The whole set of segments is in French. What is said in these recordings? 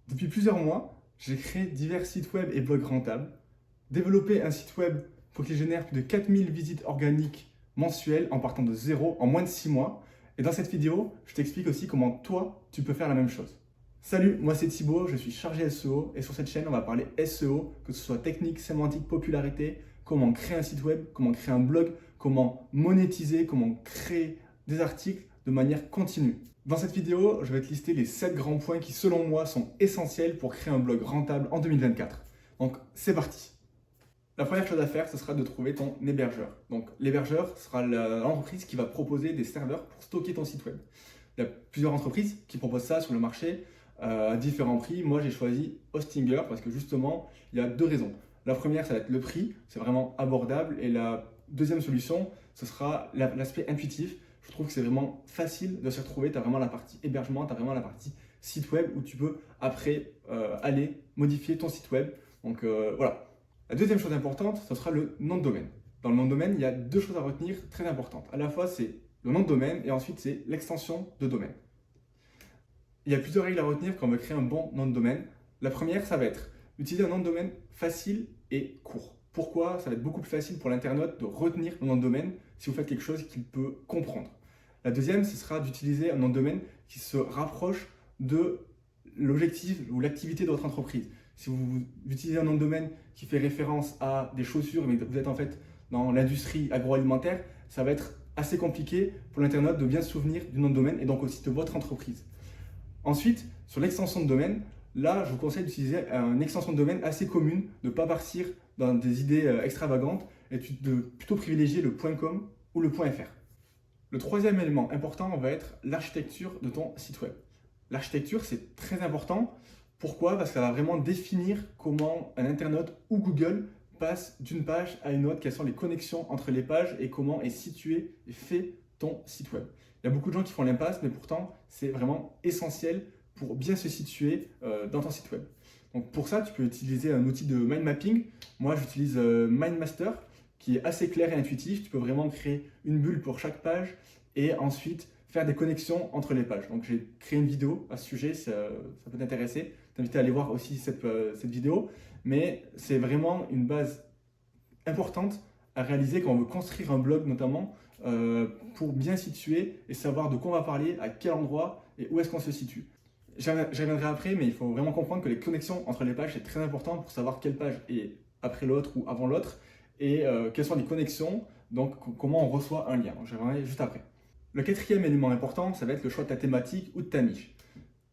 Depuis plusieurs mois, j'ai créé divers sites web et blogs rentables, développé un site web pour qu'il génère plus de 4000 visites organiques mensuelles en partant de zéro en moins de 6 mois. Et dans cette vidéo, je t'explique aussi comment toi, tu peux faire la même chose. Salut, moi c'est Thibaut, je suis chargé SEO et sur cette chaîne, on va parler SEO, que ce soit technique, sémantique, popularité, comment créer un site web, comment créer un blog, comment monétiser, comment créer des articles de manière continue. Dans cette vidéo, je vais te lister les 7 grands points qui, selon moi, sont essentiels pour créer un blog rentable en 2024. Donc, c'est parti. La première chose à faire, ce sera de trouver ton hébergeur. Donc, l'hébergeur sera l'entreprise qui va proposer des serveurs pour stocker ton site web. Il y a plusieurs entreprises qui proposent ça sur le marché à différents prix. Moi, j'ai choisi Hostinger parce que justement, il y a deux raisons. La première, ça va être le prix, c'est vraiment abordable. Et la deuxième solution, ce sera l'aspect intuitif. Je trouve que c'est vraiment facile de s'y retrouver. Tu as vraiment la partie hébergement, tu as vraiment la partie site web où tu peux après aller modifier ton site web. Donc voilà. La deuxième chose importante, ce sera le nom de domaine. Dans le nom de domaine, il y a deux choses à retenir très importantes. À la fois, c'est le nom de domaine et ensuite, c'est l'extension de domaine. Il y a plusieurs règles à retenir quand on veut créer un bon nom de domaine. La première, ça va être utiliser un nom de domaine facile et court. Pourquoi? Ça va être beaucoup plus facile pour l'internaute de retenir le nom de domaine si vous faites quelque chose qu'il peut comprendre. La deuxième, ce sera d'utiliser un nom de domaine qui se rapproche de l'objectif ou l'activité de votre entreprise. Si vous utilisez un nom de domaine qui fait référence à des chaussures, mais vous êtes en fait dans l'industrie agroalimentaire, ça va être assez compliqué pour l'internaute de bien se souvenir du nom de domaine et donc aussi de votre entreprise. Ensuite, sur l'extension de domaine, là, je vous conseille d'utiliser une extension de domaine assez commune, de ne pas partir dans des idées extravagantes et de plutôt privilégier le .com ou le .fr. Le troisième élément important va être l'architecture de ton site web. L'architecture, c'est très important. Pourquoi? Parce que ça va vraiment définir comment un internaute ou Google passe d'une page à une autre, quelles sont les connexions entre les pages et comment est situé et fait ton site web. Il y a beaucoup de gens qui font l'impasse, mais pourtant, c'est vraiment essentiel pour bien se situer dans ton site web. Donc pour ça, tu peux utiliser un outil de mind mapping. Moi, j'utilise MindMaster, qui est assez clair et intuitif. Tu peux vraiment créer une bulle pour chaque page et ensuite faire des connexions entre les pages. Donc j'ai créé une vidéo à ce sujet, ça peut t'intéresser. T'inviter à aller voir aussi cette vidéo. Mais c'est vraiment une base importante à réaliser quand on veut construire un blog notamment pour bien situer et savoir de quoi on va parler, à quel endroit et où est-ce qu'on se situe. J'y reviendrai après, mais il faut vraiment comprendre que les connexions entre les pages, c'est très important pour savoir quelle page est après l'autre ou avant l'autre et quelles sont les connexions, donc comment on reçoit un lien. J'y reviendrai juste après. Le quatrième élément important, ça va être le choix de ta thématique ou de ta niche.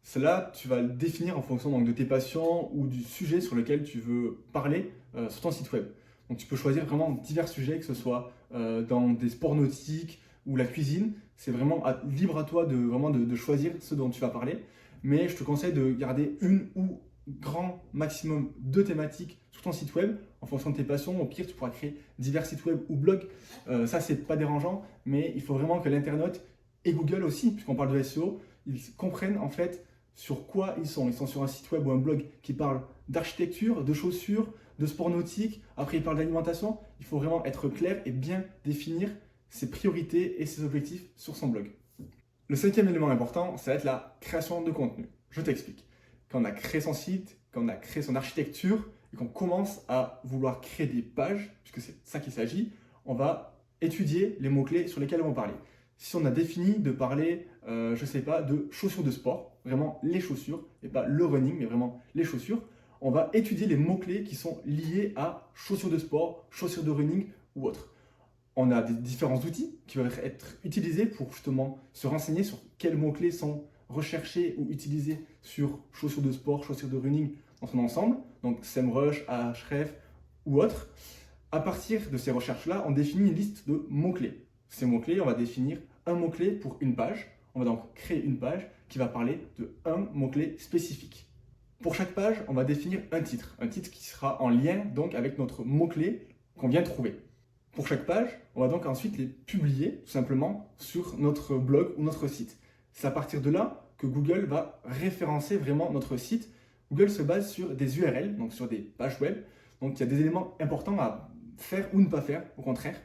Cela, tu vas le définir en fonction donc, de tes passions ou du sujet sur lequel tu veux parler sur ton site web. Donc tu peux choisir vraiment divers sujets, que ce soit dans des sports nautiques ou la cuisine. C'est vraiment libre à toi de choisir ce dont tu vas parler. Mais je te conseille de garder une ou grand maximum deux thématiques sur ton site web en fonction de tes passions. Au pire, tu pourras créer divers sites web ou blogs. Ça, c'est pas dérangeant, mais il faut vraiment que l'internaute et Google aussi, puisqu'on parle de SEO, ils comprennent en fait sur quoi ils sont. Ils sont sur un site web ou un blog qui parle d'architecture, de chaussures, de sport nautique. Après, ils parlent d'alimentation. Il faut vraiment être clair et bien définir ses priorités et ses objectifs sur son blog. Le cinquième élément important, ça va être la création de contenu. Je t'explique. Quand on a créé son site, quand on a créé son architecture et qu'on commence à vouloir créer des pages, puisque c'est de ça qu'il s'agit, on va étudier les mots-clés sur lesquels on va parler. Si on a défini de parler, je ne sais pas, de chaussures de sport, vraiment les chaussures, et pas le running, mais vraiment les chaussures, on va étudier les mots-clés qui sont liés à chaussures de sport, chaussures de running ou autres. On a des différents outils qui peuvent être utilisés pour justement se renseigner sur quels mots-clés sont recherchés ou utilisés sur chaussures de sport, chaussures de running dans son ensemble, donc SEMrush, Ahrefs ou autres. À partir de ces recherches-là, on définit une liste de mots-clés. Ces mots-clés, on va définir un mot-clé pour une page. On va donc créer une page qui va parler de un mot-clé spécifique. Pour chaque page, on va définir un titre qui sera en lien donc avec notre mot-clé qu'on vient de trouver. Pour chaque page, on va donc ensuite les publier tout simplement sur notre blog ou notre site. C'est à partir de là que Google va référencer vraiment notre site. Google se base sur des URL, donc sur des pages web. Donc il y a des éléments importants à faire ou ne pas faire, au contraire.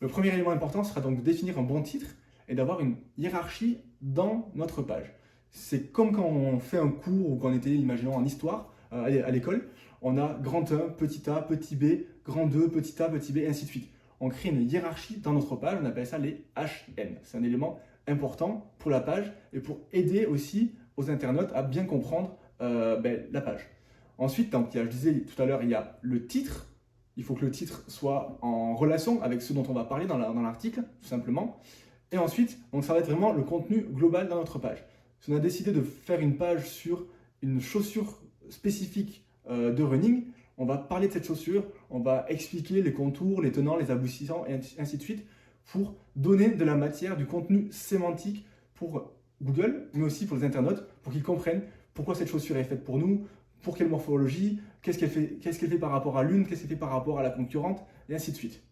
Le premier élément important sera donc de définir un bon titre et d'avoir une hiérarchie dans notre page. C'est comme quand on fait un cours ou quand on était, imaginons, en histoire à l'école, on a grand 1, petit a, petit b, grand 2, petit a, petit b, et ainsi de suite. On crée une hiérarchie dans notre page, on appelle ça les HN. C'est un élément important pour la page et pour aider aussi aux internautes à bien comprendre la page. Ensuite, donc, je disais tout à l'heure, il y a le titre. Il faut que le titre soit en relation avec ce dont on va parler dans l'article, tout simplement. Et ensuite, donc, ça va être vraiment le contenu global dans notre page. Si on a décidé de faire une page sur une chaussure spécifique de running, on va parler de cette chaussure, on va expliquer les contours, les tenants, les aboutissants et ainsi de suite pour donner de la matière, du contenu sémantique pour Google, mais aussi pour les internautes, pour qu'ils comprennent pourquoi cette chaussure est faite pour nous, pour quelle morphologie, qu'est-ce qu'elle fait par rapport à l'une, qu'est-ce qu'elle fait par rapport à la concurrente, et ainsi de suite.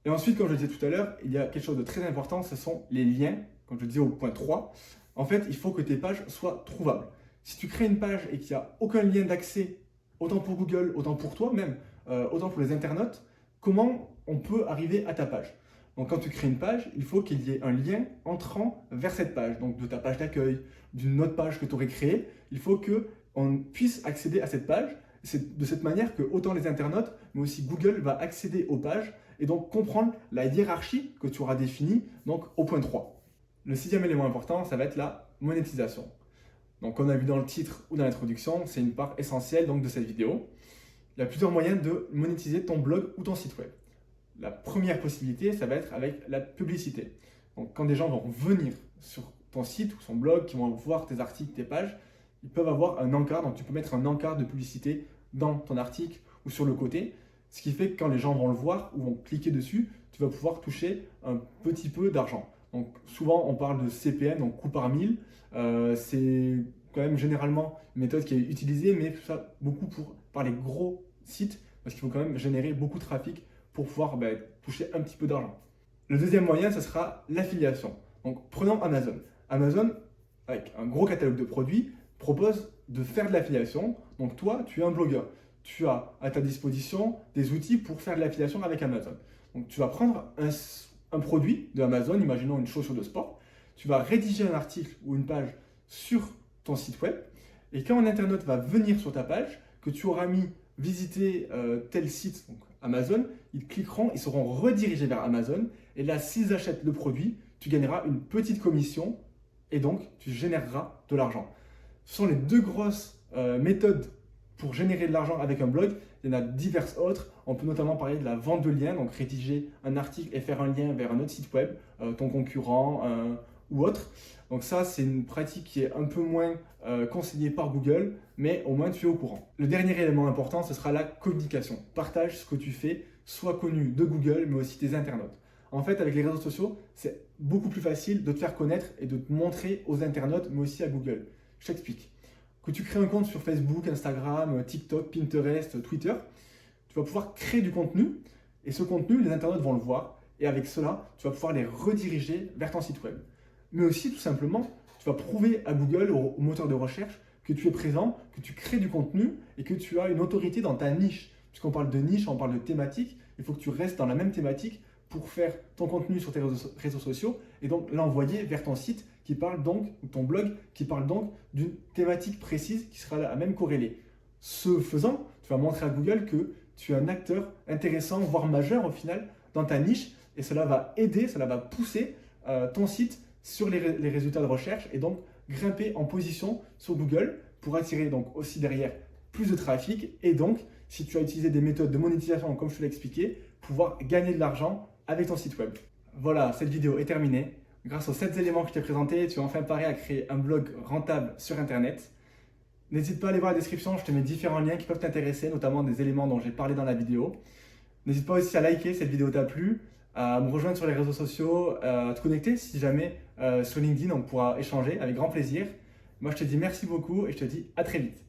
Et ensuite, comme je le disais tout à l'heure, il y a quelque chose de très important, ce sont les liens, comme je le disais au point 3. En fait, il faut que tes pages soient trouvables. Si tu crées une page et qu'il n'y a aucun lien d'accès, autant pour Google, autant pour toi même, autant pour les internautes, comment on peut arriver à ta page? Donc quand tu crées une page, il faut qu'il y ait un lien entrant vers cette page, donc de ta page d'accueil, d'une autre page que tu aurais créée. Il faut qu'on puisse accéder à cette page. C'est de cette manière que autant les internautes, mais aussi Google va accéder aux pages et donc comprendre la hiérarchie que tu auras définie donc au point 3. Le 6e élément important, ça va être la monétisation. Donc comme on a vu dans le titre ou dans l'introduction, c'est une part essentielle donc, de cette vidéo. Il y a plusieurs moyens de monétiser ton blog ou ton site web. La première possibilité, ça va être avec la publicité. Donc quand des gens vont venir sur ton site ou son blog, qui vont voir tes articles, tes pages, ils peuvent avoir un encart. Donc tu peux mettre un encart de publicité dans ton article ou sur le côté. Ce qui fait que quand les gens vont le voir ou vont cliquer dessus, tu vas pouvoir toucher un petit peu d'argent. Donc souvent on parle de CPM, donc coût par 1000. C'est quand même généralement une méthode qui est utilisée, mais ça beaucoup par les gros sites, parce qu'il faut quand même générer beaucoup de trafic pour pouvoir toucher un petit peu d'argent. Le deuxième moyen, ce sera l'affiliation. Donc prenons Amazon. Amazon, avec un gros catalogue de produits, propose de faire de l'affiliation. Donc toi, tu es un blogueur. Tu as à ta disposition des outils pour faire de l'affiliation avec Amazon. Donc tu vas prendre un produit de Amazon, imaginons une chaussure de sport. Tu vas rédiger un article ou une page sur ton site web. Et quand un internaute va venir sur ta page, que tu auras mis visiter tel site, donc Amazon, ils cliqueront, ils seront redirigés vers Amazon. Et là, s'ils achètent le produit, tu gagneras une petite commission et donc tu généreras de l'argent. Ce sont les deux grosses méthodes pour générer de l'argent avec un blog. Il y en a diverses autres. On peut notamment parler de la vente de liens, donc rédiger un article et faire un lien vers un autre site web, ton concurrent ou autre. Donc ça, c'est une pratique qui est un peu moins conseillée par Google, mais au moins tu es au courant. Le dernier élément important, ce sera la communication. Partage ce que tu fais, sois connu de Google, mais aussi des internautes. En fait, avec les réseaux sociaux, c'est beaucoup plus facile de te faire connaître et de te montrer aux internautes, mais aussi à Google. Je t'explique. Que tu crées un compte sur Facebook, Instagram, TikTok, Pinterest, Twitter, tu vas pouvoir créer du contenu et ce contenu, les internautes vont le voir et avec cela, tu vas pouvoir les rediriger vers ton site web. Mais aussi, tout simplement, tu vas prouver à Google, au moteur de recherche, que tu es présent, que tu crées du contenu et que tu as une autorité dans ta niche. Puisqu'on parle de niche, on parle de thématique, il faut que tu restes dans la même thématique pour faire ton contenu sur tes réseaux sociaux et donc l'envoyer vers ton site qui parle donc, ou ton blog qui parle donc d'une thématique précise qui sera la même corrélée. Ce faisant, tu vas montrer à Google que tu es un acteur intéressant, voire majeur au final, dans ta niche et cela va aider, cela va pousser ton site sur les résultats de recherche et donc grimper en position sur Google pour attirer donc aussi derrière plus de trafic et donc si tu as utilisé des méthodes de monétisation comme je te l'ai expliqué, pouvoir gagner de l'argent avec ton site web. Voilà, cette vidéo est terminée. Grâce aux 7 éléments que je t'ai présentés, tu as enfin paré à créer un blog rentable sur Internet. N'hésite pas à aller voir la description, je te mets différents liens qui peuvent t'intéresser, notamment des éléments dont j'ai parlé dans la vidéo. N'hésite pas aussi à liker si cette vidéo t'a plu, à me rejoindre sur les réseaux sociaux, à te connecter si jamais sur LinkedIn, on pourra échanger avec grand plaisir. Moi, je te dis merci beaucoup et je te dis à très vite.